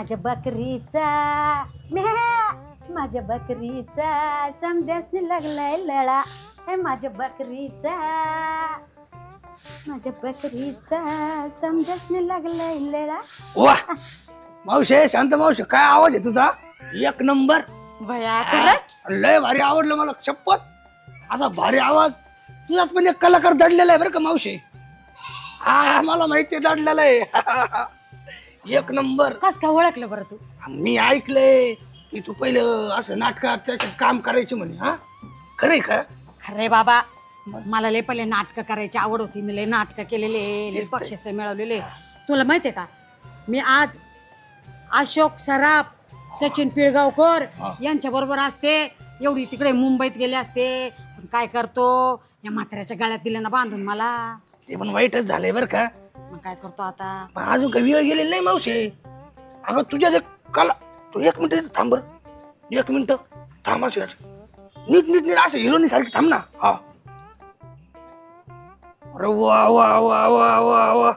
माझ्या बकरीचा माझ्या बकरीचा समजासने लागलाय लळा. माझ्या बकरीचा समजासने लागलाय लळा. वा मावशे, शांत मावशे, काय आवाज आहे तुझा, एक नंबर. भया खरंच लय भारी आवडलं मला, शपथ. असा भारी आवाज तुझाच पण एक कलाकार दडलेला आहे बरं का मावशे. हा मला माहिती आहे दडलेला आहे. एक नंबर. कस काय ओळखलं बरं तू? मी ऐकलंय की तू पहिलं असं नाटकात त्याच्यात काम करायचे म्हणे. हा खरंय का? खरे बाबा, मला लय पहिले नाटक करायची आवड होती. मी लय नाटक केलेले, बक्षीस मिळवलेले. तुला माहितीये का, मी आज अशोक सराफ, सचिन पिळगावकर यांच्या बरोबर असते. एवढी तिकडे मुंबईत गेले असते, पण काय करतो, या म्हाताऱ्याच्या गळ्यात दिलं ना बांधून मला. ते पण वाईटच झालंय बरं का. मग काय करतो आता? पण अजून काही वेळ गेलेली नाही मावशे. अगं तुझ्या कला, तू एक मिनिट थांब बरं, एक मिनिट थांब. असं नीट नीट नीट असं हिरोनी सारखी थांब ना. हा अरे वा वा वा वा वा वा,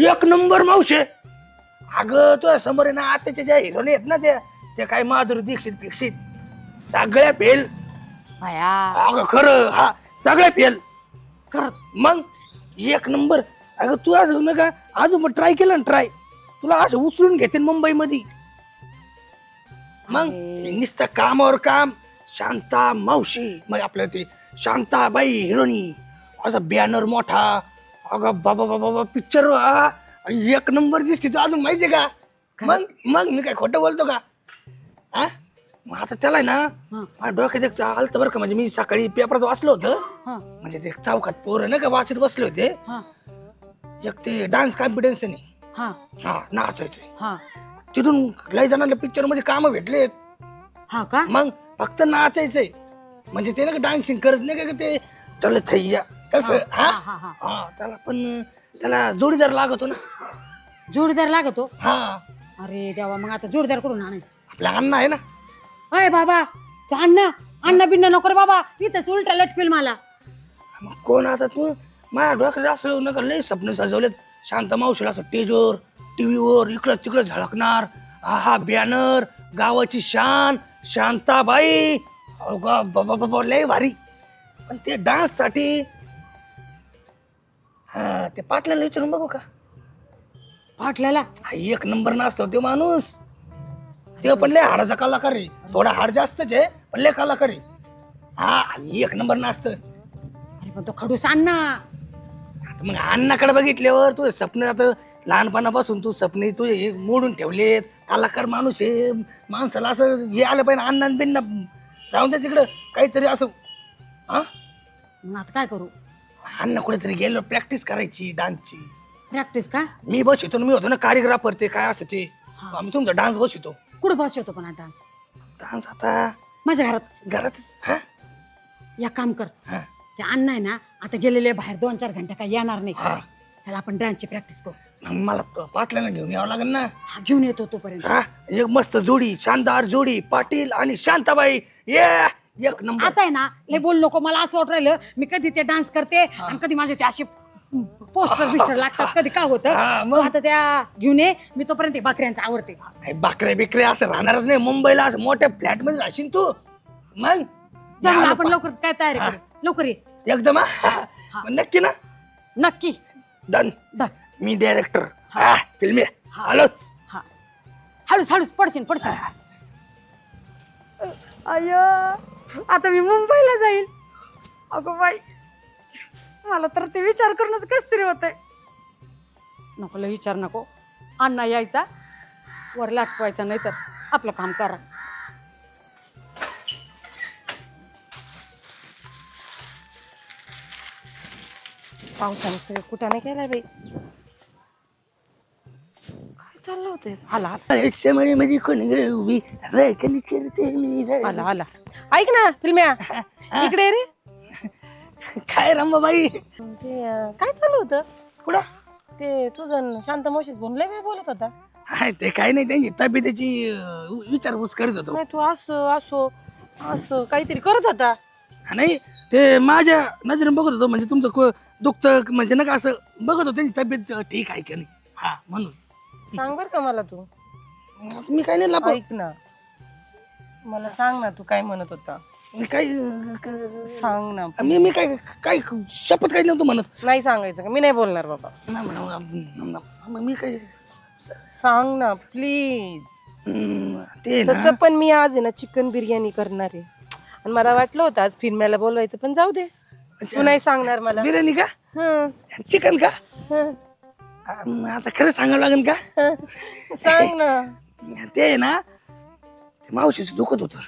एक नंबर मावशे. अगं तुझ्या समोर आहे ना आताच्या ज्या हिरोनी आहेत ना, त्या काय माधुरी दीक्षित पेक्षित सगळ्या फेल. भया अगं खरं, हा सगळ्या फेल खरंच. मग एक नंबर. अगं तू असं नका अजून मग ट्राय केलं ना, ट्राय तुला असं उचलून घेते मुंबई मध्ये. मग नुसतं कामावर काम. शांता मावशी म्हणजे आपलं ते शांताबाई हिरोनी, असा बॅनर मोठा. अगं बाबा बाबा पिक्चर एक नंबर दिसते तू अजून, माहितीये का? मग मग मी काय खोटं बोलतो का? हा मग आता त्याला ना माझ्या डोक्यात एक आलतं बरं का. म्हणजे मी सकाळी पेपरात वाचलं होतं, म्हणजे ते चौकात पोरं ना का वाचत बसले होते. एक ते डान्स कॉम्पिटिशन आहे, हा नाचायचंय. तिथून लय जणांना पिक्चर मध्ये काम भेटलेत. हा का? मग फक्त नाचायचंय, म्हणजे ते ना का डान्सिंग करत नाही का ते चल छैया तसं. हा त्याला पण त्याला जोडीदार लागतो ना. जोडीदार लागतो? हा. अरे देवा, मग आता जोडीदार करून आणायचं? आपला अण्णा आहे ना. अय बाबा, ते अण्णा बिन्ना नको रे बाबा, इथंच उलटा लटकेल मला. मग कोण आता तू? माझ्या डोक्यात असं नका लय स्वप्न सजवलेत. शांत मावशीला असं स्टेजवर टीव्हीवर इकडं तिकडं झळकणार. हा बॅनर, गावाची शान, शांताबाई. बाबा लय भारी. पण ते डान्स साठी हा ते पाटलाला विचारून बघू का? पाटल्याला? एक नंबर नाचतो तो माणूस. ते पण लय हाडाचा कलाकार आहे. थोडा हाड जास्तच आहे पण लय कलाकार आहे. हा एक नंबर नाचत. अरे पण तो खडूस अण्णा. मग अण्णाकडे बघितल्यावर तू स्वप्न, आता लहानपणापासून तू स्वप्न तू हे मोडून ठेवलेत. कलाकार माणूस आहे, माणसाला असं हे आलं पाहिजे. अण्णा बिन्ना जाऊन दे तिकडं काहीतरी असं. हा मग आता काय करू? अण्णा कुठेतरी गेलो, प्रॅक्टिस करायची डान्सची. प्रॅक्टिस का? मी बसवतो, मी होतो ना कार्यग्राफर. ते काय असं ते आम्ही तुमचा डान्स बसवतो. कुठं बसवतो पण डान्स? डान्स आता माझ्या घरात. घरातच. हा या काम कर, ते अण्णा आहे ना आता गेलेले बाहेर, 2-4 घंटे काय येणार नाही. चला आपण डान्सची प्रॅक्टिस करू. मला पाटलांना घेऊन यावं लागेल ना. हा घेऊन येतो तोपर्यंत. हा एक मस्त जोडी, शानदार जोडी, पाटील आणि शांताबाई. एक नंबर. आता आहे ना लय बोल नको, मला असं वाटू राहिलं मी कधी ते डान्स करते आणि कधी माझे ते असे पोस्टर बिस्टर लागतात, कधी काय होतं. आता त्या घेऊन ये, मी तोपर्यंत बकऱ्यांचं आवडते. बकऱ्या बिकरे असं राहणारच नाही मुंबईला. असं मोठ्या फ्लॅट मध्ये राहशील तू. मग जाऊ आपण लवकर काय तयारी करू. लवकर ये एकदम. नक्की ना? नक्की. डन. मी डायरेक्टर फिल्म आलोच. हळूच हळूच पडशील. अय्यो, आता मी मुंबईला जाईल. अगं बाई, मला तर ते विचार करूनच कस तरी होतंय. नको लय विचार नको. अण्णा यायचा, वर लाटवायचा, नाही तर आपलं काम करा. पावसाने सगळं कुठं नाही केलाय बाई. काय चाललं होतं? आला आला. ऐक ना फिल्म्या, इकडे रे. काय रंबाबाई, काय चालू होतं? कुठं? ते तुझं शांत मावशीच बोलले, काय बोलत होता? ते काही नाही, त्यांची तब्येतीची विचारपूस करत होतो. नाही तू असं असं काहीतरी करत होता. नाही ते माझ्या नजरेने बघत होतो. म्हणजे तुमचं दुखतं म्हणजे ना का असं बघत होतं त्यांची तब्येत ठीक आहे का नाही. हा म्हणून सांग बर का मला तू. मी काय नाही लपा ऐक ना, मला सांग ना तू काय म्हणत होता. मी काय सांग ना. मी काय काय शपथ काही नव्हतं म्हणत. नाही सांगायचं का? मी नाही बोलणार बाबा. मग मी काय सांग ना प्लीज. ते तसं पण मी आज आहे ना चिकन बिर्याणी करणार आहे आणि मला वाटलं होतं आज फिरण्याला बोलवायचं, पण जाऊ दे, तू नाही सांगणार मला. बिर्याणी का? हं, चिकन का? हं, आता खरं सांगावं लागेल का? हं. सांग ना. ते आहे ना ते मावशीचं दुखत होतं.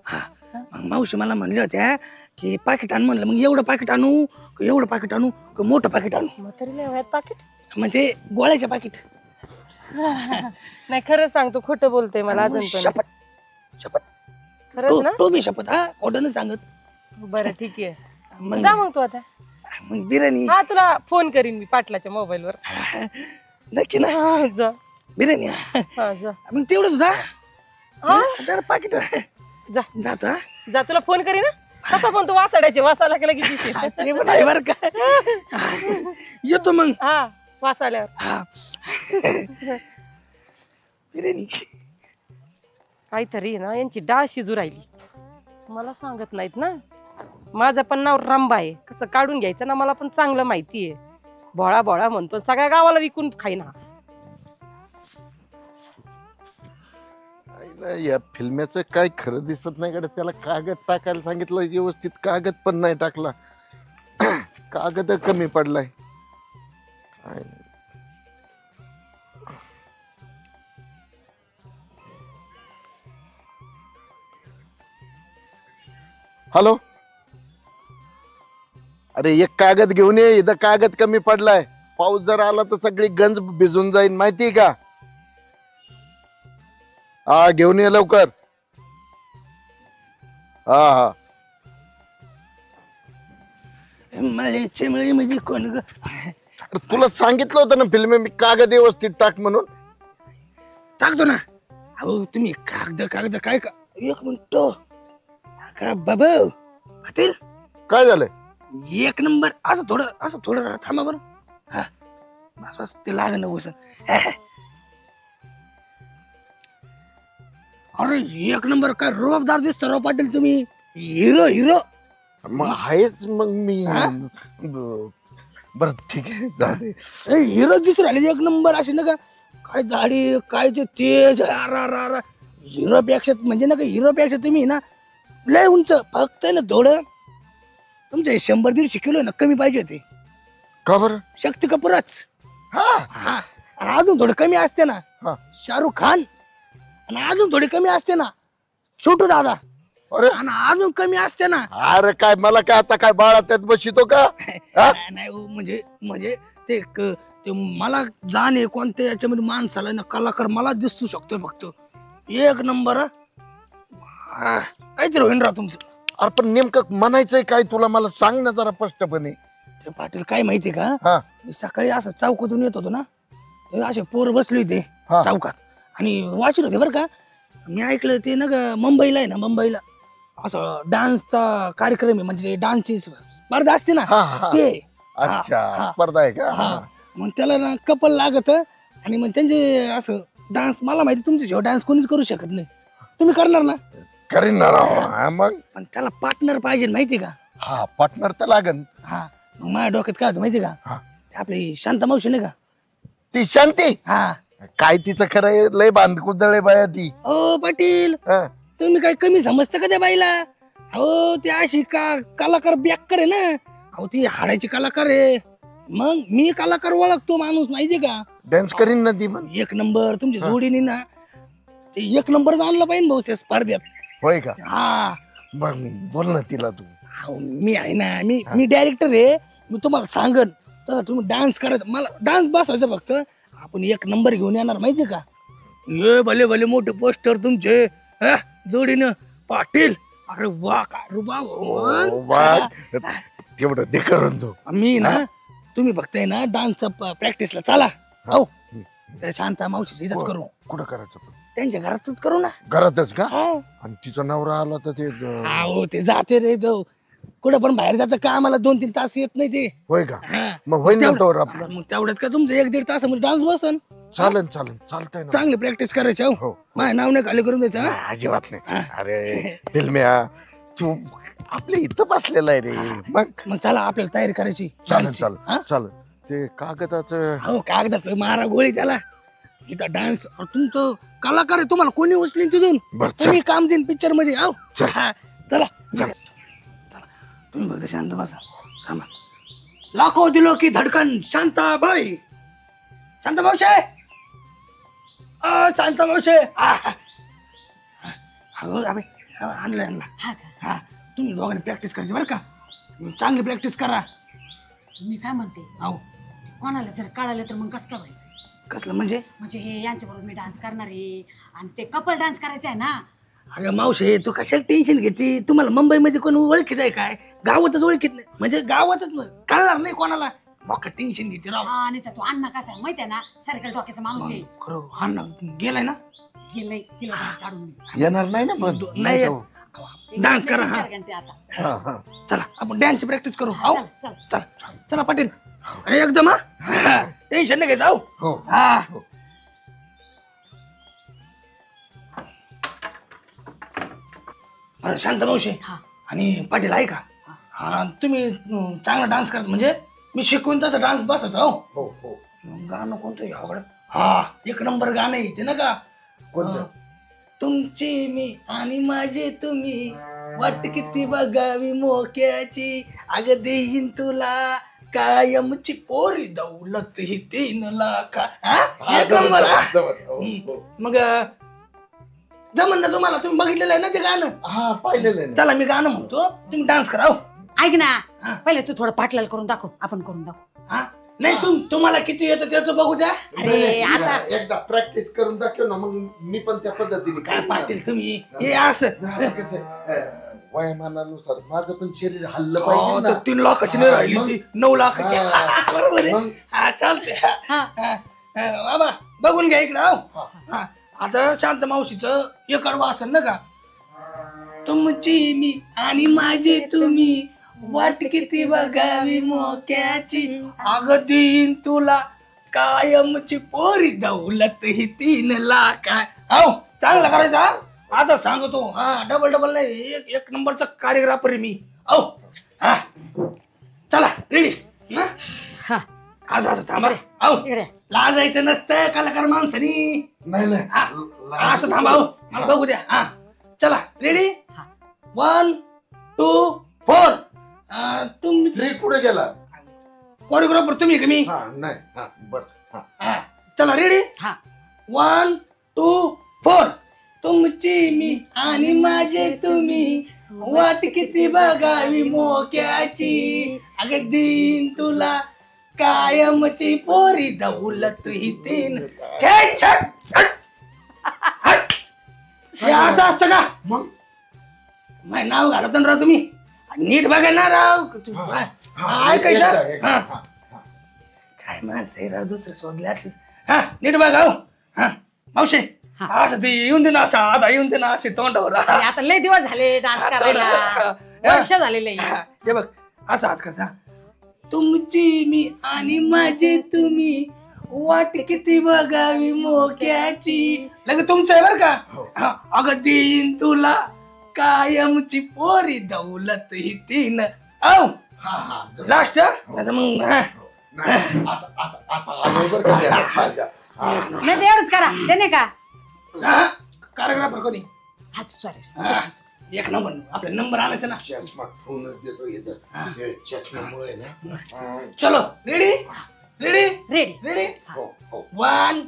हा मग मावशी मला म्हणल्या होत्या की पाकिट आण. म्हणलं मग एवढं पाकिट आणू का एवढं पाकिट आणू का मोठं पाकिट आणू? म्हातारी नाही वयात पाकिट. म्हणजे गोळ्याच्या पाकिट. नाही खरं सांग, तू खोटं बोलतोय मला अजून पण. शपथ शपथ खरंच ना? तो मी शपथ. हा खोटं नाही सांगत. बरं ठीक आहे, मग जा मग तू आता. मग बिर्याणी हा तुला फोन करीन मी पाटलाच्या मोबाईल वर. नक्की ना? हा, जा. बिर्याणी हा जा. मग तेवढंच जा. हा? जरा पाकिट जा जातो. हा जा, तुला फोन करीन ना. कसा पण तू वासाडायचे, वासाला केला किती. ते पण आहे बरं का. येतो मग. हा वास आल्यावर. हा बिर्याणी काहीतरी आहे ना, यांची डाळ शिजू राहिली, मला सांगत नाहीत ना. माझं पण नाव रंबा आहे, कसं काढून घ्यायचं ना मला पण चांगलं माहिती आहे. भोळा भोळा म्हणतो, सगळ्या गावाला विकून खाईना. या फिल्म्याचं काय खरं दिसत नाही कडे. त्याला कागद टाकायला सांगितलं व्यवस्थित, कागद पण नाही टाकला. कागद कमी पडलाय. हॅलो, अरे एक कागद घेऊन ये, इथं कागद कमी पडलाय. पाऊस जर आला तर सगळी गंज भिजून जाईल, माहितीये का? हा घेऊन ये लवकर. हा हा मला चिमळी म्हणजे कोण ग? अरे तुला सांगितलं होतं ना फिल्म मी कागद व्यवस्थित टाक म्हणून. टाकतो ना. अहो तुम्ही कागद कागद काय का? एक मिनिट का बाबा पाटील, काय झालंय? एक नंबर. असं थोडं थांबा बरं. हा बस बस ते लाग ना बस. अरे एक नंबर काय रोबदार दिसतो राव पाटील तुम्ही. Hero hero. मग आहेच मग मी. हा? बर ठीक आहे, जा दे. हिरो दिसू राहिले एक नंबर. असे ना का काय दाढी काय ते तेज. हिरो पेक्षा म्हणजे ना का हिरो पेक्षा तुम्ही ना लय उंच. फक्त ना थोडं तुमचे 100-150 किलो ना कमी पाहिजे होते. का बरं? शक्ती कपूरच. हा हा आणि अजून थोडे कमी असते ना हा. शाहरुख खान. आणि अजून थोडे कमी असते ना छोटू दादा. अरे आणि अजून कमी असते ना. अरे काय मला काय आता काय बाळा त्यात बसितो का? हा? नाही हो, म्हणजे म्हणजे ते ते मला जाणे कोणत्या याच्यामध्ये माणसाला ना कलाकार मला दिसू शकतो फक्त. एक नंबर. काहीतरी होईन राव तुमचं. अरे पण नेमकं म्हणायचंय काय तुला, मला सांग ना जरा स्पष्टपणे. ते पाटील काय माहितीये का, हा मी सकाळी असं चौकातून येत होतो ना, ते असे पोर बसले होते हा. चौकात आणि वाचत होते बरं का. मी ऐकलं ते ना मुंबईला आहे ना, मुंबईला असं डान्सचा कार्यक्रम आहे. म्हणजे डान्सची स्पर्धा असते ना हा, हा. ते. अच्छा हा. स्पर्धा आहे का? हा मग त्याला ना कपल लागत आणि मग त्यांचे असं डान्स. मला माहिती तुमच्याशिवाय डान्स कोणीच करू शकत नाही. तुम्ही करणार ना? करीन ना राव. हा, मग पण त्याला पार्टनर पाहिजे माहिती का. हा पार्टनर तर लागन. हा मग माझ्या डोक्यात काय होतं माहिती का, हा. ते आपली शांता मावशी नाही का. ती शांती हा काय तिचं खरं आहे, लय बांधकुदळ बाया ती. ओ पाटील, हा. तुम्ही काही कमी समजता का त्या बाईला. अहो ती अशी कलाकार बेकार आहे ना. अहो ती हाडाची कलाकार आहे. मग मी कलाकार ओळखतो माणूस माहिती का. डान्स करीन ना ती पण. एक नंबर तुमच्या जोडीने ना ते एक नंबर आणलं पाहिजे भाऊ त्या स्पर्धेत. होय का? हा मग बोल ना तिला तू. अहो, मी आहे ना, मी डायरेक्टर आहे. मी तुम्हाला सांगन तर तुम्ही डान्स करायचं. मला डान्स बसवायचं फक्त. आपण एक नंबर घेऊन येणार माहिती का. ये भले भले मोठे पोस्टर तुमचे जोडीनं पाटील. अरे वा काय रुबा. ओ, वा. तेवढं दे करून तू. मी ना तुम्ही फक्त आहे ना डान्सचा प्रॅक्टिसला चला. हो त्या शांता मावशी इथंच करू. कुठं करायचं पण? त्यांच्या घरातच करू ना. घरातच का? हा. आणि तिचा नवरा आला तर ते हो ते जाते रे तो कुठं पण बाहेर जातं का. आम्हाला 2-3 तास येत नाही ते. होय का? हा. मग होईन ना तेवढं- तोवर आपलं. मग तेवढ्यात का तुमचं 1-1.5 तासामध्ये डान्स बसन. चालन चालन चालतंय ना चांगली प्रॅक्टिस करायची हो. हो. माझ्या नाव नाही खाली करून द्यायचं हा? नाही, अजिबात नाही. अरे दिलम्या तू आपल्या इथं बसलेला आहे रे. मग मग चला आपल्याला तयारी करायची चालन हा? चालन चालन ते कागदाचं हो कागदाचं मारा गोळी त्याला इथं डान्स तुमचं कलाकार आहे तुम्हाला कोणी उचलीन तिथून बरं, चल. कोणी काम देईन पिक्चर मध्ये हो चल. हा, चला चल. चला तुम्ही फक्त शांत बसा थांबा लाखो दिलो की धडकन शांताबाई शांता मावशे शांता मावशे आणलं आणला हा का? हा तुम्ही दोघांनी प्रॅक्टिस करायची बरं का चांगली प्रॅक्टिस करा मी काय म्हणते हो कोणाला जर कळालं तर मग कसं काय व्हायचं कसलं म्हणजे म्हणजे हे यांच्याबरोबर मी डान्स करणार आहे आणि ते कपल डान्स करायचा आहे ना. अगं मावशे तू कशाला टेन्शन घेते तुम्हाला मुंबईमध्ये कोण ओळखीत आहे काय गावातच ओळखीत नाही म्हणजे गावातच कळणार नाही कोणाला मग टेन्शन घेते राव हा आणि तो अण्णा कसा आहे माहिती आहे ना सारखल डोक्याचा माणूस आहे. खरं हा ना गेलाय ना गेलंय तिला बाहेर काढून मी. येणार नाही ना पण नाही तो. डान्स करा हा 4 घंटे आता. हा, हा. चला आपण डान्सची प्रॅक्टिस करू हो चल चल चला चला पाटील एकदम हा टेन्शन नाही घ्यायचं हो हा अरे शांत मावशी हा आणि पाटील ऐका हा तुम्ही चांगला डान्स करता म्हणजे मी शिकवून तसं डान्स बसायचा हो हो हो गाणं कोणतं यावड हा एक नंबर गाणं येते ना का कोणतं? तुमची मी आणि माझे तुम्ही वाट किती बघावी मोक्याची अग देईन तुला कायमची पोरी दौलत ही 3 लाख एक नंबर हा? मग जमन ना तुम्हाला तुम्ही बघितलेलं आहे ना ते गाणं हा पाहिलेलं आहे ना. चला मी गाणं म्हणतो तुम्ही डान्स करा हो. ऐक ना हा. पहिले तू थोडं पाटलाल करून दाखव आपण करून दाखव. हा नाही तुम्हाला किती येतं त्याचं बघू द्या अरे आता एकदा प्रॅक्टिस करून दाखव ना मग मी पण त्या पद्धतीने काय करीन. पाटील तुम्ही हे असं आता कसं आहे, वयोमानानुसार माझं पण शरीर हल्लं हो, पाहिजे तर ना. 3 लाखाची नाही राहिली मग? ती 9 लाखाची हा. बरोबर आहे मग? हा चालते हा. बाबा बघून घ्या इकडं हो. हा. हा आता शांत मावशीचं एकड असेल ना का तुमची मी आणि माझे तुम्ही वाट किती बघावी मोक्याची अग देईन तुला कायमची पोरी दौलत ही 3 लाख हो चांगला करायचा हा? आता सांगतो हा डबल नाही एक नंबरचा कार्यग्राफर आहे मी हो हा चला रेडी हा असं असं थांबा हो इकडे लाजायचं नसतं कलाकार माणसानी नाही नाही हा, असं थांबा हो मला बघू द्या हा चला रेडी हा. 1 2 4 तुम्ही ट्री कुठे गेला कोरिओग्राफर तुम्ही का मी हा नाही हा बर हा हा, चला रेडी हा 1 2 4 तुमची मी आणि माझे तुम्ही वाट किती बघावी मोक्याची अगं देईन तुला कायमची पोरी दौलत ही 3 छट छट हट हट हे असं असतं का मग माझं नाव घालत ना राव तुम्ही नीट बघा ना राव ऐकायचं एकदा, हा. हा. काय माणसं आहे राव दुसरं शोधले असले हा नीट बघा हो हा मावशे असं ते येऊन दे ना असं आता येऊन दे ना असे तोंडावर अरे आता लय दिवस झाले डान्स करायला वर्ष झालेले हे बघ असं हात कसा तुमची मी आणि माझे तुम्ही वाट किती बघावी मोक्याची लगे तुमचं आहे बर का हा, अगं देईन तुला कायमची पोरी दौलत ही 3 औ हा हा लास्ट आता मग हा. नाही, आता आलोय बरं का त्या माझ्या. हा. नाही ते एवढंच करा ते नाही का हा, कार्यग्राफर कोणी हा तू सॉरी हा, एक नंबर आपला नंबर आणायचा ना चष्मा ठेवूनच देतो इथं हे चष्म्यामुळे ना चलो रेडी रेडी रेडी रेडी हो हो 1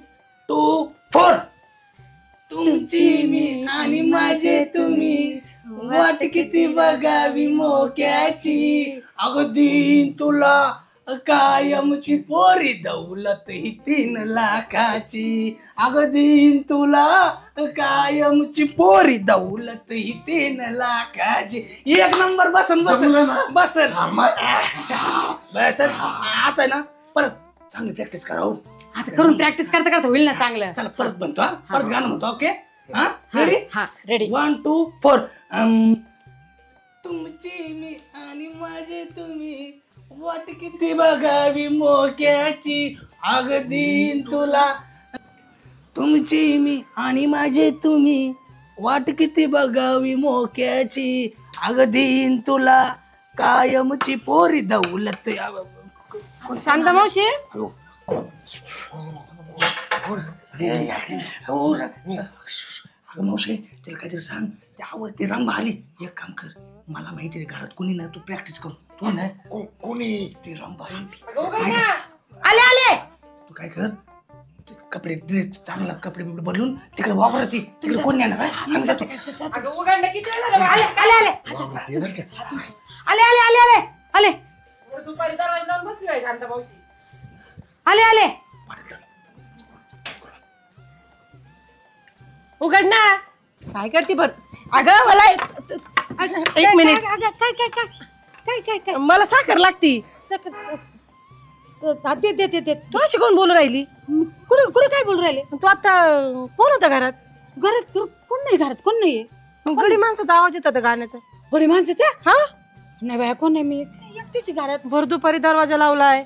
2 4 तुमची मी आणि माझे तुम्ही वाट किती बघावी मोक्याची अगं देईन तुला कायमची पोरी दौलत ही 3 लाखाची अगं देईन तुला कायमची पोरी दौलत ही 3 लाखाची एक नंबर बसन जमलं ना? बसन बसन आता ना परत चांगली प्रॅक्टिस करा हो आता करून प्रॅक्टिस करता करता होईल ना चांगलं. चला परत म्हणतो हा परत गाणं म्हणतो ओके हा रेडी हा रेडी 1 2 4 तुमची मी आणि माझे तुम्ही वाट किती बघावी मोक्याची अग देईन तुला तुमची मी आणि माझे तुम्ही, वाट किती बघावी मोक्याची, अगं देईन तुला कायमची पोरी दौलत. शांता मावशी अगं मावशी तिला काहीतरी सांग, त्या आवाज ती रंग आली. एक काम कर, मला माहिती आहे घरात कोणी नाही, तू प्रॅक्टिस कर. तू नाही कोणी ती रंग आले आले. तू काय कर, ते कपडे ड्रेस चांगला कपडे बिपडे बदलून तिकडे वापरत तिकडे कोण नाही ना काय आम्ही जातो. आले आले आले आले आले आले आले दुपारी दरवाजा लावून बसली आहे शांता मावशी. आले आले. उघड ना. काय करते बर? अगं मला एक मिनिट, काय काय काय काय काय काय काय मला साखर लागती. दे दे दे दे. तू अशी कोण बोलू राहिली? कुठे कुठे काय बोलू राहिले? तू आता कोण होता घरात? घरात कोण नाही, घरात कोण नाहीये. मग गडी माणसाचा आवाज येत होता गाण्याचा. बरी माणसाचा? हा नाही बाया, कोण नाही, मी एकटीच घरात. भर दुपारी दरवाजा लावलाय.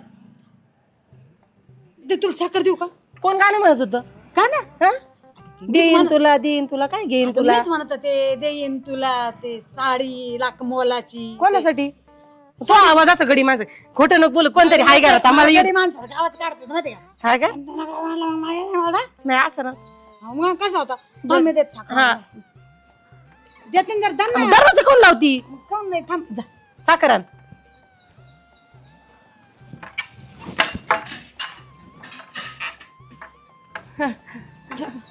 दे, तुला साखर देऊ का? कोण गाणं म्हणत होतं? का ना देईन तुला देईन तुला काय घेईन तुला? मीच म्हणत होते, देईन तुला ते साडी लाख मोलाची. कोणासाठी? तो आवाज असा गडी माणसं. खोटं नको बोल. कोणतरी हाय घरात आम्हाला गडी माणसाचा आवाज काढतो माहिती का? हाय का? नाही असं ना. मग कसा होता? दम मी देत साखर. हा. देते जर दम नाही. दरवाजा कोण लावती? कोण नाही, थांब जा. साखर आण.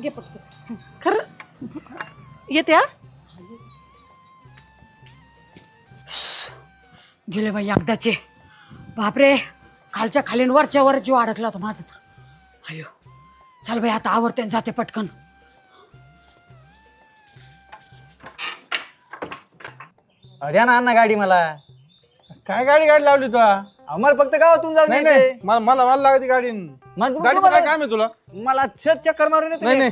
घे पटकन. खरं येते हा. गेले बाई एकदाचे. बापरे, खालच्या खालीन वरच्या वर जीव अडकला होता माझा तर. अयो चल बाई, आता आवरते आणि जाते पटकन. द्या ना अण्णा गाडी मला. काय गाडी लावली तू? आम्हाला फक्त गावातून जाऊन नाही यायचंय. नाही, मला लागती गाडी. मग गाडीचं काय काम आहे तुला? मला शेत चक्कर मारून येतो. नाही नाही,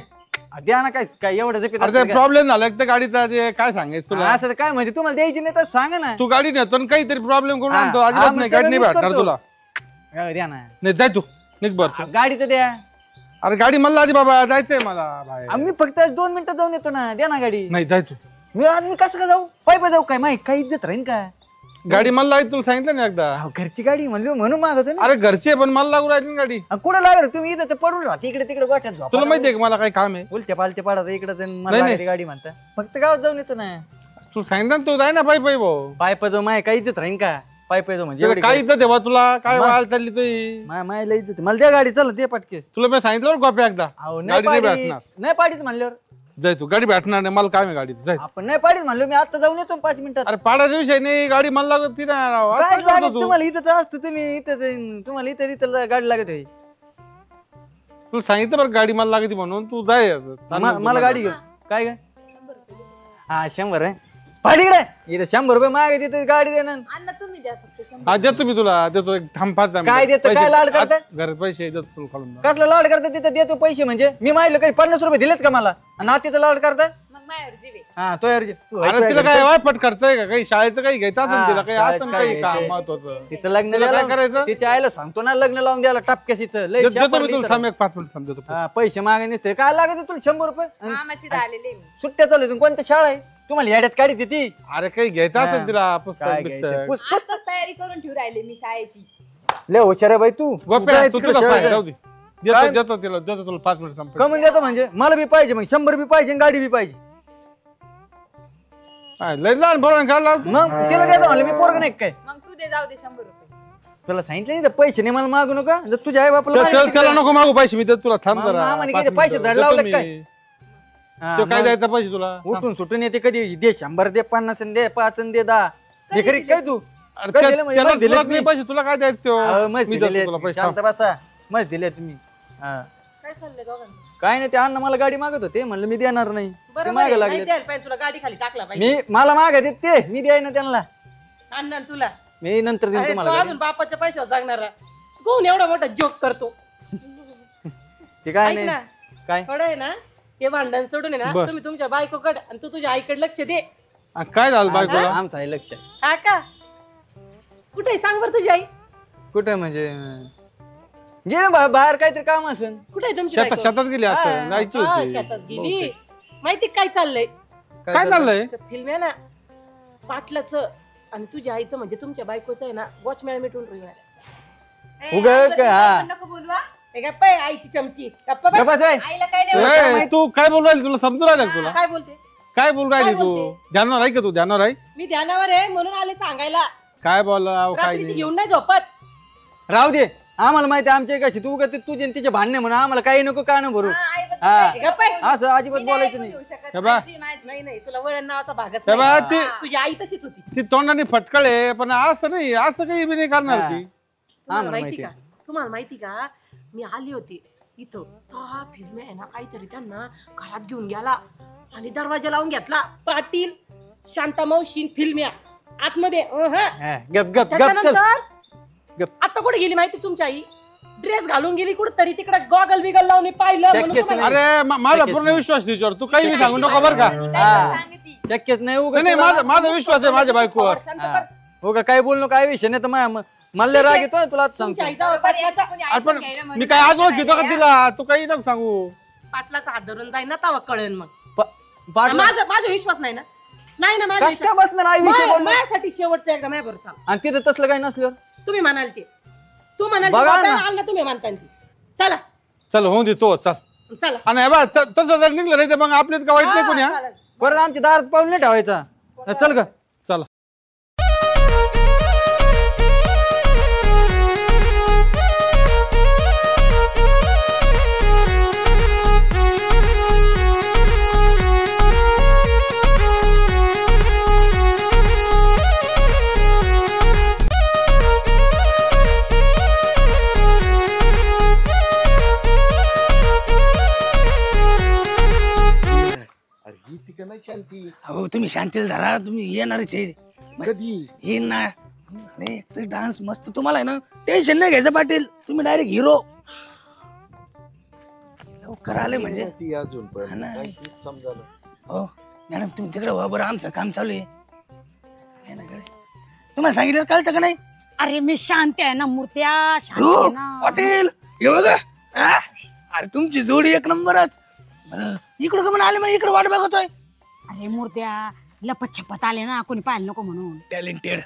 द्या ना. काय काय एवढं जपीत अरे असतं का? प्रॉब्लेम झाला एक तर गाडीचा. ते काय सांगायचं तुला? असं तर काय म्हणजे तुम्हाला द्यायची नाही तर सांगा ना. तू गाडी नेतो आणि काहीतरी प्रॉब्लेम करून हा, आणतो. हा, अजिबात मग नाही, गाडी नाही सगळं भेटणार करतो. तुला. द्या ना. नाही जाय तू, निघ बर. गाडी तर द्या. अरे गाडी मला आधी बाबा, जायचंय मला बाहेर. आम्ही फक्त 2 मिनिटात जाऊन येतो ना. द्या ना गाडी. नाही जाय तू. मी कसं का जाऊ? पाय जाऊ काय? माहिती काही इज्जत राहीन का? गाडी मला लागली, तुला सांगितलं ना एकदा. अहो, घरची गाडी म्हणली म्हणून मागवतो ना. अरे घरची आहे पण मला लागू राहिली ना गाडी. कुठं लागलं तुम्ही? इथं तर पडून राहा. तिकडे तिकडे गोठ्यात झोपा. तुला माहितीये का मला काय काम आहे? उलट्या पालत्या पडा इकडे नाही, नाही. गाडी म्हणता. फक्त गावात जाऊन येतो ना. तू सांगितलं ना, तू जाय ना पायी पायी भाऊ. पाय जो माय काही इज्जत राहीन का? पाय जो म्हणजे तुला एवढी काय इज्जत आहे बा? तुला काय मग? व्हायला चालली तुझी? माय लय इज्जत. मला द्या गाडी. चला दे पटके. तुला मी सांगितलं बरं कॉपी एकदा. अहो, नाही गाडी नाही पाडीत. भेटणार. नाही पाडीत म्हणल्यावर. जाय तू, गाडी भेटणार नाही, मला काम आहे गाडीचं. जाय. आपण नाही पाडीत म्हणलो. मी आता जाऊन येतो 5 मिनिटात. अरे पाडायचा विषय नाही, गाडी मला लागत ती नाही राव. काय असं करतो लागत तू. तुम्हाला? इथंच असतं तुम्ही. इथंच आहे. तुम्हाला इथं गाडी लागत आहे. तुला सांगितलं बरं गाडी मला लागते म्हणून. तू जाय. मला गाडी घेऊ. काय काय? हा 100 आहे. पाडीकडे इथं 100 रुपये मागे तिथे गाडी देणार. अण्णा तुम्ही द्या फक्त 100. हा देतो मी तुला, देतो एक थांब 5 काय देतो? काय लाड करताय? घरात पैसे देतो तुला काढून. कसला लाड करता? तिथं देतो पैसे म्हणजे? मी माहिलं काही 50 रुपये दिलेत का मला? आणि नातीचा लाड करताय? मग माझ्यावर जीवे. हा तो यार अरे तिला काय वायपट खर्च आहे का? काही शाळेचं काही घ्यायचं हा, असेल तिला, काही शाळेत असं काय काही काम घ्यायचंय? महत्वाचं. तिचं लग्न तुला काय द्यायला- करायचं? तिच्या आईला सांगतो ना लग्न लावून द्यायला टपक्याशीचं. लय देतो शापार मी तुला, लिहितं. थांब एक 5 मिनिट थांब, देतो पैसे. हा, पैसे मागे नसते. काय लागत तुला 100 रुपये? आणि मामाची आलेले मी. सुट्ट्या चालू आहेत. कोणत्या शाळा आहे? तुम्हाला याड्यात काढी ती? अरे काही घ्यायचं हा. असेल तिला पुस्तक काय बिस्तक. घ्यायचं? आताच तयारी करून ठेवू राहिले मी शाळेची. लय हुशार आहे बाई तू. गोप्या जाय तू तिकडे तुझा शाळेत. जाऊ दे. काय? देतो तिला, देतो तुला 5 मिनिट थांब. कमून देतो म्हणजे? मला बी पाहिजे. मग 100 बी पाहिजे आणि गाडी बी पाहिजे. काय लय लहान पोरांना काय लावतो? मग तिला देतो म्हणलं. मी पोरग नाही काय? मग तू दे, जाऊ दे 100 रुपये. तुला सांगितलं नाही तर पैसे नाही मला मागू नका. जर तुझ्या आई बापाला चल त्याला नको मागू पैसे, मी देतो तुला. थांब मग जरा मामाने 5 किती पैसे मिनिटं. धड देतो लावले मी. काय? हा, तो काय मग द्यायचा पैसे तुला? उठून सुटून येते कधी. दे 100 दे 50 दे 5 दे 10. कधी खरी दिले? काय तू? अरे काय त्या- दिलं म्हणजे? त्याला मग दिलेत तुला नाही मी. पैसे, तुला काय द्यायचं? मस्त मी देतो दिले. तुला पैसे. शांत थांब. बसा. मस्त दिले तुम्ही. हा. काय चाललंय दोघांचं? काय नाही ते अण्णा मला गाडी मागत होते. म्हणलं मी देणार नाही. ते बरोबर मागे आहे. नाही लागले. द्यायला पाहिजे तुला. गाडी खाली टाकला पाहिजे. मी मला मागत येत ते. मी द्याय ना त्यांना. अण्णा तुला. मी नंतर देईन अरे, तुम्हाला तो गाडी. अजून बापाच्या पैशावर जगणारा कोण एवढा मोठा जोक करतो? ते काय ऐक नाही. ना, काय? थोडं आहे ना हे भांडण सोडून आहे ना, बर. तुम्ही तुमच्या बायकोकडे आणि तू तुझ्या आईकडे लक्ष दे. आ, काय झालं बायकोला? आमचं आहे लक्ष. हा का? कुठे सांग बरं तुझी आई? कुठे म्हणजे? गेले बाहेर काहीतरी काम असेल. कुठे आहे तुमची शेतात बायको? शेतात गेली असं जायची हा, होती. शेतात गेली. माहिती काय चाललंय? काय चाललंय? फिल्म आहे ना पाटलाचं आणि तुझ्या आईचं म्हणजे तुमच्या बायकोचं आहे ना वॉचमॅन मिटून राहिलं. ए, उगा आई काय, हा. बद्दल नको बोलू हा. गप्पा आहे, आईची चमची. गप्पा बस. गप्पा आहे. आईला काय नाही बोलू. तू काय बोलू राहिली? तुला समजून राहिलं का तुला? काय बोलते? काय बोलू राहिली काय तू? बोलते? ध्यानावर आहे का तू? ध्यानावर आहे? मी ध्यानावर आहे म्हणून आले सांगायला. काय बोला काय रात्रीची नाही. घेऊन नाही झोपत. राहू दे, आम्हाला माहिती आहे आमच्या कशी तू का तुझे आणि तिचे भांडणे म्हणून आम्हाला काही नको का न भरू. हा, आईबद्दल हा. काही नको गप्प आहे. बोलू. असं अजिबात मी नाही बोलायचं ऐकून नाही. घेऊ शकत. हे बा. आजी माझी. नाही नाही तुला वळण नावाचा भागच हे बा, नाही. ते- तुझी आई तशीच होती. ती तोंडाने फटकळे पण असं नाही, असं काही बी नाही करणार हा. ती. तुम्हाला मला माहिती माहिती का? तुम्हाला माहिती का? मी आली होती इथं तो हा फिल्म आहे ना काहीतरी त्यांना घरात घेऊन गेला आणि दरवाजा लावून घेतला. पाटील शांता मावशी फिल्म या आतमध्ये हा, गप गप गप चल. त्याच्यानंतर गप. आता कुठे गेली माहिती तुमची आई? ड्रेस घालून गेली कुठं तरी तिकडे गॉगल बिगल लावून पाहिलं म्हणून शक्यच तुम्हाला- अरे माझा शक्यच पूर्ण नाही. विश्वास तिच्यावर. तू काही बी सांगू नको बरं का? ती हा. काय सांगती. शक्यच नाही. उगा नाही माझा माझा विश्वास आहे माझ्या बायकोवर. शांत हा. कर. उगा काय बोलणं काय विषय नाही तर मला राग येतो तुला आज सांगतो. तुमच्या आईचा बरं, पाटलाचा कोणी अरे ऐकून पण घ्यायला मी म्हणून काय आज सांगितलं ओळखीतो का या. तिला? तू काही नको सांगू. पाटलाचा हात धरून जाईन ना तवा कळेल मग. पाटला माझा विश्वास नाही ना. नाही ना माझा कस काय बसणार आई विषय बोलणं? माझ्यासाठी शेवटचा एकदा माझ्या बरोबर चाल. आणि तिथं तसलं काही नसलं तुम्ही म्हणाल ते. तू म्हणाल बघा ना. आल ना तुम्ही म्हणता ती. चला चल होऊन दे तो चल. चला. आणि हे बा तसं जर निघलं नाही तर मग आपल्यात का वाईट नाही कोणी हा? चालेल. परत आमच्या दारात पाऊल नाही ठेवायचा. चल ग. चला. अरे ही ती का नाही शांती? अहो तुम्ही शांतील धरा, तुम्ही येणारच आहे. कधी? येईन ना. अरे एक तर डान्स मस्त. तुम्हाला आहे ना टेन्शन नाही घ्यायचं पाटील. तुम्ही डायरेक्ट हिरो. लवकर आले म्हणजे. ती अजून हा पण ना. काय तेच समजायला. हो मॅडम तुम्ही तिकडे व्हा बरं, आमचं काम चालू आहे. ये ना इकडे. तुम्हाला सांगितलं कळतं का नाही? अरे मी शांत आहे ना मूर्त्या, शांत हो आहे ना. पाटील हे बघा. आ, अरे तुमची जोडी एक नंबरच. बरं, इकडं का म्हणून आले मग इकडे वाट बघतोय. अरे मूर्त्या लपत छपत आले ना, कोणी पाहिलं नको म्हणून. टॅलेंटेड.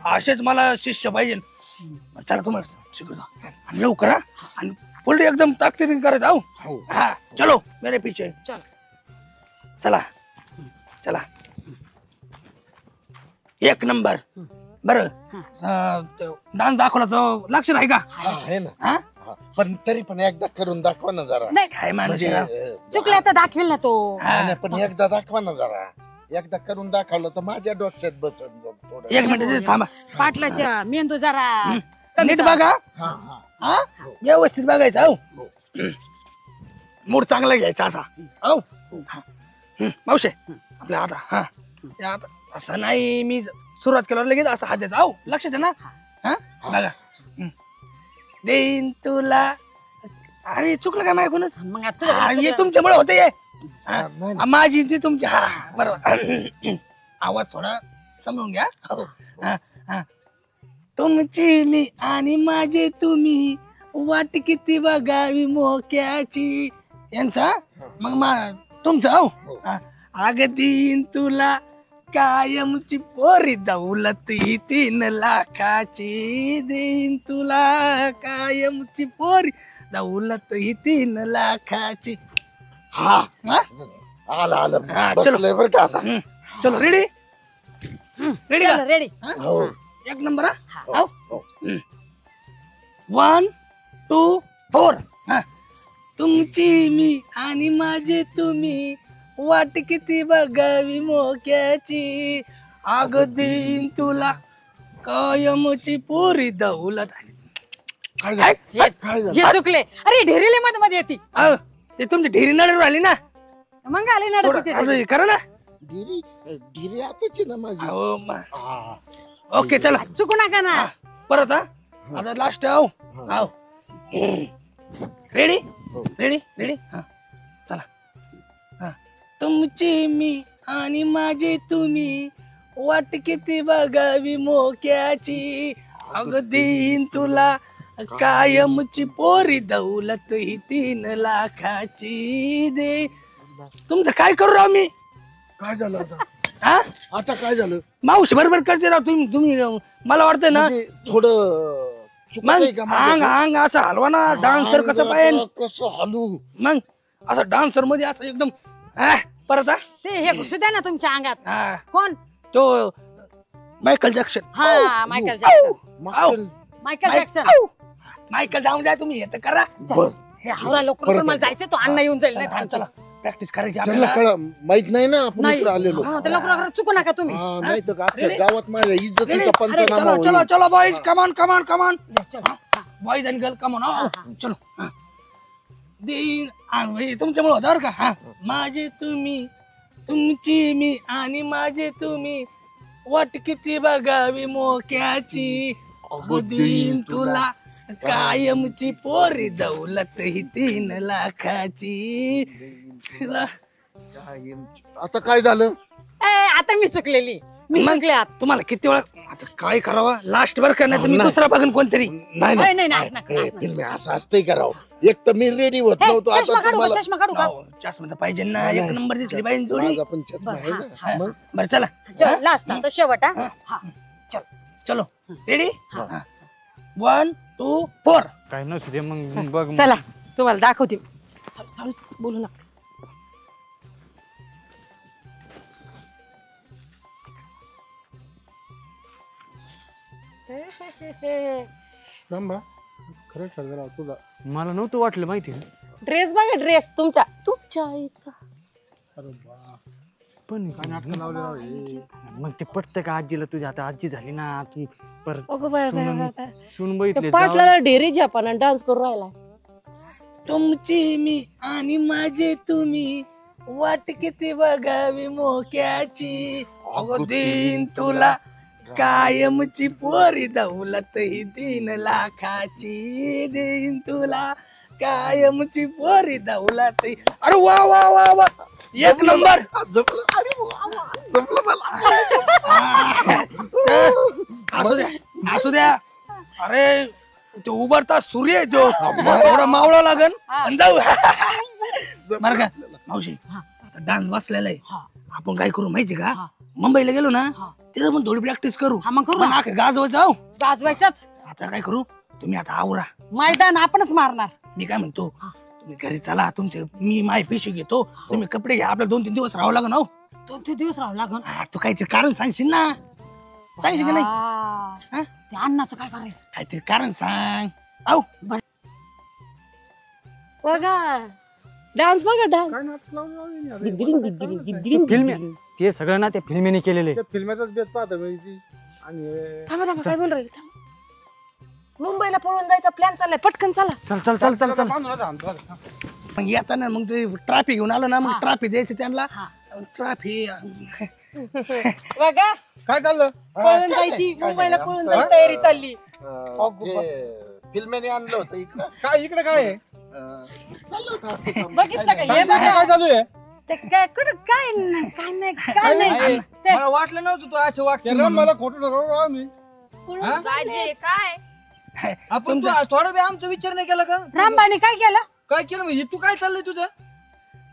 असेच मला शिष्य पाहिजे. बरं, चला तुम्हाला शिकवतो. आणि लवकर हा. आणि पुढे एकदम ताकदीने करायचं. आहो हो. हा चलो मेरे पीछे. चल. चला चला. एक नंबर. बरं डान्स दाखवला तर लक्ष आहे का? हा, आहे ना. हा हा. पण तरी पण एकदा करून दाखवा ना जरा. नाही काय माणूस म्हणजे आहे. चुकल्या तर दाखवेल ना तो. हा. नाही, पण एकदा दाखवा ना जरा. एकदा करून दाखवलं तर माझ्या डोक्यात बसत थोडं. एक मिनिट थांबा. पाटलाच्या मेंदू जरा नीट बघा. हा हा. हा व्यवस्थित बघायचं. हो मूड चांगला घ्यायचा असा. हो मावशे आपल्या आता हा हे आता असं नाही. मी सुरुवात केल्यावर लगेच असं हात द्यायचा. हो लक्षात आहे ना. हा बघा. देईन तुला. अरे चुकलं काय माझ्याकडूनच. मग आता तुझ्या हे चुकलं. तुमच्यामुळे होते हे. हा, नाही, हा, माझी ती तुमची. हा बरोबर. आवाज थोडा समजून घ्या. हो हा हा. तुमची मी आणि माझे तुम्ही, वाट किती बघावी मोक्याची. यांचा मग तुमचं. हो अग देईन तुला कायमची पोरी दौलत ही 3 लाखाची. देईन तुला कायमची पोरी दौलत ही 3 लाखाची. हा हा आलं आलं. हा, चलो. बसलंय बरं का आता. चलो रेडी. रेडी चल का? रेडी. हो. एक नंबर. हा 1 2 4. हा तुमची मी आणि माझे तुम्ही, वाट किती बघावी मोक्याची. अग देईन तुला कायमची पोरी दौलत. काय झालं? काय झालं? हे चुकले. अरे ढेरेले मध्ये मध्ये येते. अहो, ते तुमची ढेरी नडर आली ना. मग आले ना थोडं तिथे. असं करा ना. ढिरी ढिरी आताची ना माझी. अहो, हा. ओके चला चुकू नका ना. परत. हा आता लास्ट. आहो आहो रेडी रेडी रेडी. हा चला. हा तुमची मी आणि माझे तुम्ही, वाट किती बघावी मोक्याची. अग देईन तुला कायमची पोरी दौलत ही 3 लाखाची दे. तुमचं काय करू राव मी? काय झालं आता? हा आता काय झालं? मावशी बरोबर करते राव तुम्ही मला वाटतं ना म्हणजे थोडं मग चुकतंय का माझं? अंग अंग असं हलवा ना डान्सर कसं अंग पाहिजे आता कसं हलू? मग असं डान्सर मध्ये असं एकदम परत ते हे घुसू द्या ना तुमच्या अंगात. हा कोण? तो मायकल जॅक्सन. हा मायकल जॅक्सन. मागचं- मायकल जॅक्सन. मायकल जाऊन द्या तुम्ही हे तर करा. हे हवरा लवकर मला जायचं तो अण्णा येऊन जाईल नाही चला, चला प्रॅक्टिस करायची त्यांना आपल्याला. माहित नाही ना आपण नाही इकडे आलेलो. हा, ते लवकर चुकू नका तुम्ही. नाही तर अख्ख्या गावात माझ्या Ready? इज्जतीचा अरे, पंचनामा चलो चलो होईल. चलो बॉईज कमान कमान कमान या, चल. बॉईज आणि गर्ल कमान चलो दिन तुमच्यामुळे होता बरं का. हा माझे तुम्ही तुमची मी आणि माझे तुम्ही वाट किती बघावी मोक्याची. दिन तुला कायमची पोरी दौलत ही 3 लाखाची. आता काय झालं? आता मी चुकलेली. मी मग चुकले आता. तुम्हाला किती वेळा आता काय करावं लास्ट वर का नाही तुम्ही दुसरा बघून कोणतरी. नाही नाही, नाही, असं नका, ए, असं नका. फिल्मी असं असतंय करावं. एक तर मी रेडी होत नव्हतो. चष्मा आता काढू का? तुम्हाला चष्मा काढू का? चष्मा तर पाहिजे ना. एक नंबर दिसली पाहिजे जोडी. माझा पण चष्मा आहे ना. हा, मग बरं चला चल लास्ट आता शेवट हा. हा. चलो रेडी 1 2 4. काय नसू दे मग बघ. चला तुम्हाला दाखवते. हळू बोलू नका. रंबा खरं ठरलं तुझा. मला नव्हतं वाटलं माहिती ड्रेस बघा ड्रेस तुमच्या आईचा. अरे बा पण काय नाटकं लावले राव हे. मग ते पटतं का आजीला तुझ्या आता आजी झाली ना तू परत अगं बाय बाय बाय बाय. सुन ते बघितले पाटलाला ढेरे जपान डान्स करून राहिला. तुमची मी आणि माझे तुम्ही वाट किती बघावी मोक्याची. अगो दिन तुला कायमची पोरी दौलत ही 3 लाखाची. दिन तुला कायमची पोरी दौलत ही. अरे वा वा वा वा एक नंबर. जमलं. अरे वा, जमलं मला. असू द्या असू द्या. अरे तो उभरता सूर्य आहे तो थोडा मावळा लागन आणि जाऊ. बरं का मावशी आता डान्स बसलेला आहे. आपण काय करू माहिती का मुंबईला गेलो ना तिथं पण थोडी प्रॅक्टिस करू. हा, मग करू ना. पण गाजवत जाऊ. गाजवायचंच. आता काय करू तुम्ही आता आवरा. मैदान आपणच मारणार. मी काय म्हणतो तुम्ही घरी चला तुमचे मी माय पिशवी घेतो. तुम्ही कपडे घ्या आपल्याला 2-3 दिवस राहावं लागन. हो 2-3 दिवस राहावं लागल. तू काहीतरी कारण सांगशील ना. सांगशील का नाही हा? ते अण्णाचं काय करायचं? काहीतरी कारण सांग. आऊ बघा डान्स बघा डान्स. काय नाटक लावले राव फिल्म ते सगळं ना त्या फिल्मीने केलेले. त्या फिल्माचाच बेत पाहता मी ती. आणि थांबा थांबा काय बोल राहिले. मुंबईला पळून जायचा प्लॅन चाललाय. पटकन चला. चल चल चल चल चल बांधून आता आमचं. मग येताना मग ते ट्राफिक घेऊन आलो ना मग ट्राफिक द्यायचं त्यांना. ट्राफिक बघा काय चाललं? पळून जायची मुंबईला पळून जायची तयारी चालली. फिल्मेने आणलं होतं इकडं. काय इकडे काय आहे? बघितलं का हे सांग ना, बघा. काय चालू आहे? ते काय कुठं काय नाही काय नाही काय नाही. ते मला वाटलं नव्हतं तू असं ते वाटलं. राम मला खोटं ठरवलं राव मी. गाजे काय आपण थोडं बी आमचा विचार नाही केला का? रामबाने काय केलं? काय केलं म्हणजे तू काय चाललंय तुझं?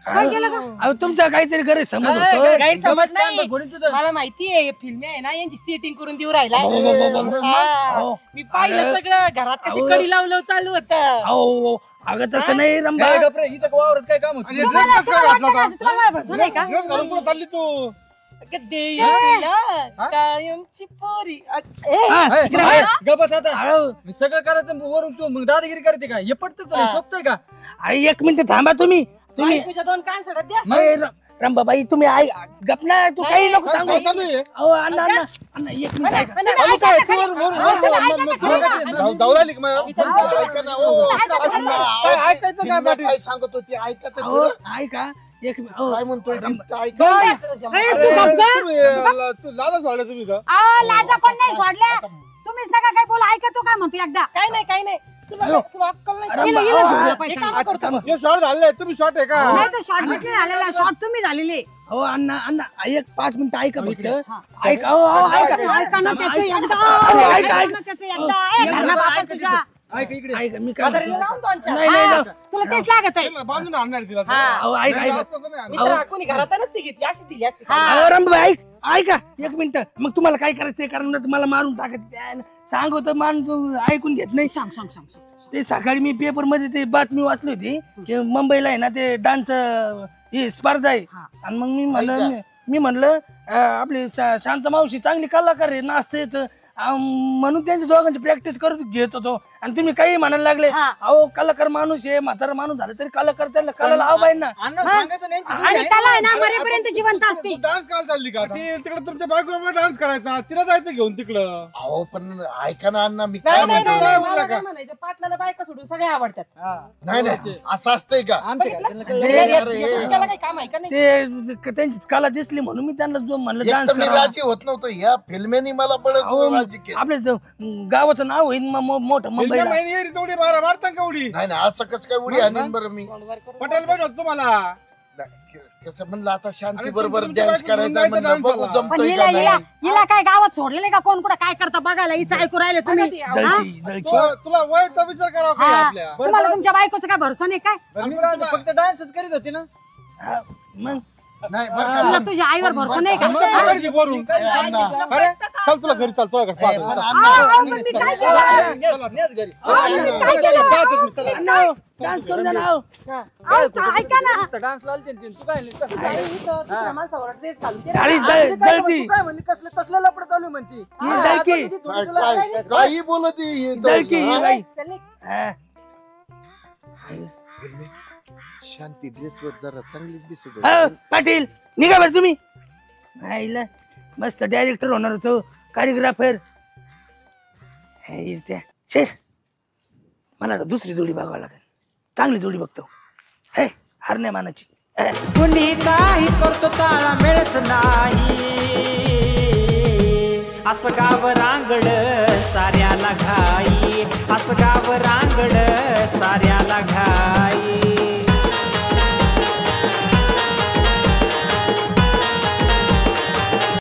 काय केलं का? अहो तुमचा काहीतरी गैरसमज समज होतो. गैरसमज नाही. गडबडीत तुझं. मला माहिती आहे फिल्म आहे ना यांची सेटिंग करून देऊ राहिला. अहो, मी पाहिलं सगळं घरात कशी अहो. कडी लावलं चालू होतं. अहो अगं तसं नाही रंबा. काय गप्रे इथं वावरत काय काम होतं? आणि तुम्हाला ड्रेस काय घातला होता? तुम्हाला माझ्या भरोसा नाही का? ड्रेस घालून कुठं चालली तू? कायमची पोरी. गप्प आता अहो, सगळं करायचं वरून तू मग दादागिरी करते का? हे पटतं तुला? सोपतंय का? अरे, एक मिनिट थांबा तुम्ही. बायकोच्या 2 कान सडत द्या. अरे, रंबाबाई तुम्ही आई गप ना तू काही नको काय सांगू. काय चालू आहे? अहो अण्णा अण्णा अण्णा एक मिनिट ऐका. चालू काय? तू दौरा आली का मग? ऐका ना, ओ. काय ऐकायचं काय फिल्म पाटील? काय सांगत होती ऐका तर अहो खरं. ऐका एक मिनिट. अहो, काय म्हणतोय रंबा- ते ऐका. ए, तू गप ग. तू लाजा सोडा तुम्ही का? अहो, लाजा कोण नाही सोडल्या. तुम्हीच नका काय बोला. ऐका तू काय म्हणतो एकदा. काय नाही काय नाही. तुला अक्कल नाही. रंबा, हिला- हिला अहो, झोपलं हे पाहिजे. काम करतो. हे शॉर्ट झाले तुम्ही शॉर्ट आहे का? नाही तर शॉर्ट भेटले झालेला शॉर्ट तुम्ही झालेले. अहो अण्णा अण्णा एक 5 मिनिटं ऐका फक्त. ऐका अहो, अहो, ऐका ऐका ना त्याचं एकदा. अहो, ऐका, ऐका. ऐका ना त्याचं एकदा. ए, घरला बापा तुझ्या. ऐक इकडे ऐक मी काय म्हातारीला म्हणतो. लावून दोन चार. नाही नाही तुला तेच लागत आहे त्याला बांधून आणणार तिला हा. अहो, ऐक नाही, ऐक जास्त नाही आणणार. मित्रा, कोणी घरातच ती घेतली अशी दिली असती अहो, रंभाई, ऐका एक मिनिट मग तुम्हाला काय करायचं ते कारण मला मारून टाकत सांगतो माणूस ऐकून घेत नाही. सांग सांग सांग सांग. ते सकाळी मी पेपर मध्ये ते बातमी वाचली होती की मुंबईला आहे ना ते डान्स ही स्पर्धा आहे हा. आणि मग मी म्हणलं आपली शांता मावशी चांगली कलाकार आहे नाचते म्हणून त्यांच्या दोघांची प्रॅक्टिस करत घेत होतो आणि तुम्ही काही म्हणायला लागले हा. अहो कलाकार माणूस आहे म्हातारा माणूस झाला तरी कलाकार त्यांना कलाला आव पाहिजे ना. अण्णा सांगायचं नाही यांची आणि कला आहे ना मरेपर्यंत जिवंत असते. डान्स करायला चालली का तिकडे तुमच्या बायकोवर डान्स करायचा तिला जायचं घेऊन तिकडं. अहो पण ऐका ना अण्णा मी नाही, काय नाही, म्हणतो नाही, म्हणतो? मला काय म्हणायचं, पाटलाला बायका सोडून सगळे आवडतात. नाही नाही असं असतंय का आमच्या बघितलं? घरच्यांना अरे, कळलं. अरे. त्याला काही काम आहे का नाही? ते त्यांची कला दिसली म्हणून मी त्यांना जो म्हणलं एक डान्स तर मी राजी होत नव्हतो या फिल्मेनी मला बळच राजी केलं. आपल्या गावाचं नाव होईल मोठं मुंबईला. महिने येईल तेवढी मारा मारता का उडी नाही नाही असं कसं काय उडी आणीन बरं मी पटेल पाहिजे होतं तुम्हाला. नाही, कसं म्हणलं आता शांती अरे बरोबर तुमच्या डान्स बायकोला करायचा जायचं म्हणलं dance बघू ला. पण जमतोय हिला का हिला नाही. हिला काय गावात सोडलेले का कोण कुठं काय करता बघायला हिचं ऐकू राहिले तुम्ही. बघा ती, हा? जळकी जळकी तुला वयचा विचार करावा काय हा. आपल्या. तुम्हाला तुमच्या बायकोचं काय भरोसा नाही काय. बरं, मी काय म्हणतो, फक्त डान्सच करीत होती ना. हा, मग नाही बरं का? तुला तुझ्या आईवर भरोसा नाही का. मग काय करायची वरून? ए, अण्णा. अरे चल तुला घरी चाल तुला घरी ए, पाहतो. पण चला. अण्णा, अहो, पण मी काय केलं. चला. नेत घरी. काय केलं. पाहतो मी, चला. डान्स करून जा ना अहो. अहो, ऐका ना. डान्स लावते ना ती. तू काय नुसतं आणि इथं दुसऱ्या माणसावर dress घालून ते चाळीस जळती तू काय म्हणली कसलं लपड चालू म्हणती ही जळकी काही बोलत आहे हे दोघं, जळकी ही हा? बाई. त्यांनी हा. शांती ड्रेसवर जरा चांगलीच दिसत हो, होती. पाटील निघा बरं तुम्ही. आईला मस्त डायरेक्टर होणार होतो कोरिओग्राफर. त्या शेर मला आता दुसरी जोडी बघावं लागेल. चांगली जोडी बघतो हे हरण्या मानाची. कुणी काही करतो ताळा मिळच नाही असं गाव रांगड साऱ्याला घाई असं गाव रांगड साऱ्याला घाई.